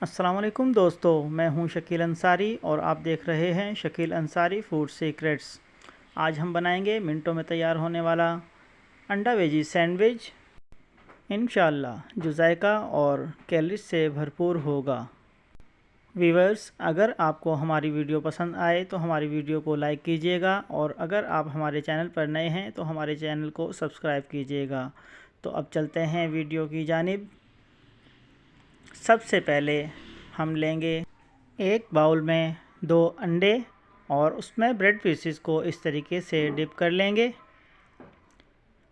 अस्सलाम वालेकुम दोस्तों, मैं हूं शकील अंसारी और आप देख रहे हैं शकील अंसारी फूड सीक्रेट्स। आज हम बनाएंगे मिनटों में तैयार होने वाला अंडा वेजी सैंडविच इंशाअल्लाह, जो जायका और कैलोरीज से भरपूर होगा। व्यूअर्स, अगर आपको हमारी वीडियो पसंद आए तो हमारी वीडियो को लाइक कीजिएगा और अगर आप हमारे चैनल पर नए हैं तो हमारे चैनल को सब्सक्राइब कीजिएगा। तो अब चलते हैं वीडियो की जानिब। सबसे पहले हम लेंगे एक बाउल में 2 अंडे और उसमें ब्रेड पीसेस को इस तरीके से डिप कर लेंगे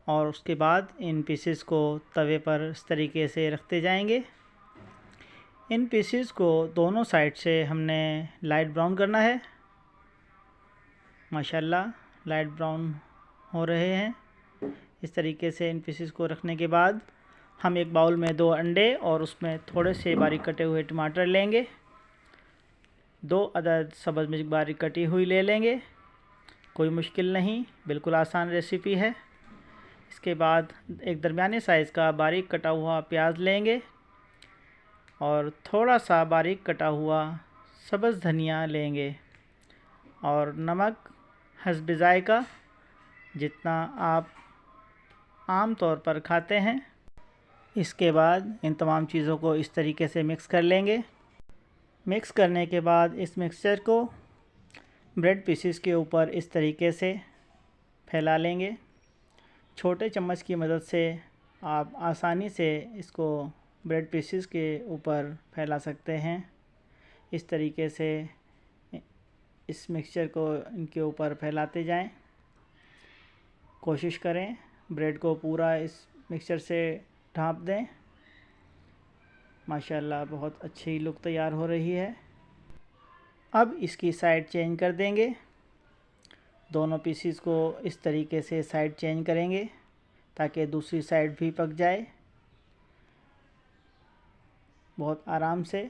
और उसके बाद इन पीसेस को तवे पर इस तरीके से रखते जाएंगे। इन पीसेस को दोनों साइड से हमने लाइट ब्राउन करना है। माशाल्लाह लाइट ब्राउन हो रहे हैं। इस तरीके से इन पीसेस को रखने के बाद हम एक बाउल में 2 अंडे और उसमें थोड़े से बारीक कटे हुए टमाटर लेंगे। 2 अदद सब्ज़ मिर्च बारीक कटी हुई ले लेंगे। कोई मुश्किल नहीं, बिल्कुल आसान रेसिपी है। इसके बाद एक दरमियाने साइज़ का बारीक कटा हुआ प्याज लेंगे और थोड़ा सा बारीक कटा हुआ सब्ज़ धनिया लेंगे और नमक हस्ब ज़ायका, जितना आप आम तौर पर खाते हैं। इसके बाद इन तमाम चीज़ों को इस तरीके से मिक्स कर लेंगे। मिक्स करने के बाद इस मिक्सचर को ब्रेड पीसेस के ऊपर इस तरीके से फैला लेंगे। छोटे चम्मच की मदद से आप आसानी से इसको ब्रेड पीसेस के ऊपर फैला सकते हैं। इस तरीके से इस मिक्सचर को इनके ऊपर फैलाते जाएं। कोशिश करें ब्रेड को पूरा इस मिक्सचर से ढाँप दें। माशाल्लाह बहुत अच्छी लुक तैयार हो रही है। अब इसकी साइड चेंज कर देंगे। दोनों पीसीस को इस तरीके से साइड चेंज करेंगे ताकि दूसरी साइड भी पक जाए। बहुत आराम से,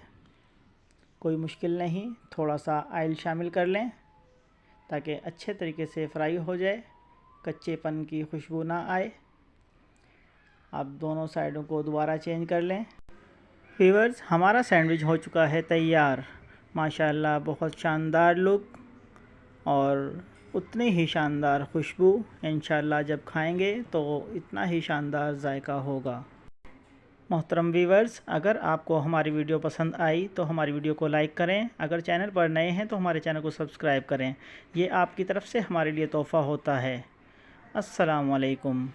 कोई मुश्किल नहीं। थोड़ा सा ऑयल शामिल कर लें ताकि अच्छे तरीके से फ्राई हो जाए, कच्चेपन की खुशबू ना आए। आप दोनों साइडों को दोबारा चेंज कर लें। व्यूअर्स, हमारा सैंडविच हो चुका है तैयार। माशाल्लाह बहुत शानदार लुक और उतनी ही शानदार खुशबू। इंशाल्लाह जब खाएंगे तो इतना ही शानदार जायका होगा। मोहतरम व्यूअर्स, अगर आपको हमारी वीडियो पसंद आई तो हमारी वीडियो को लाइक करें। अगर चैनल पर नए हैं तो हमारे चैनल को सब्सक्राइब करें। ये आपकी तरफ से हमारे लिए तोहफ़ा होता है। अस्सलाम वालेकुम।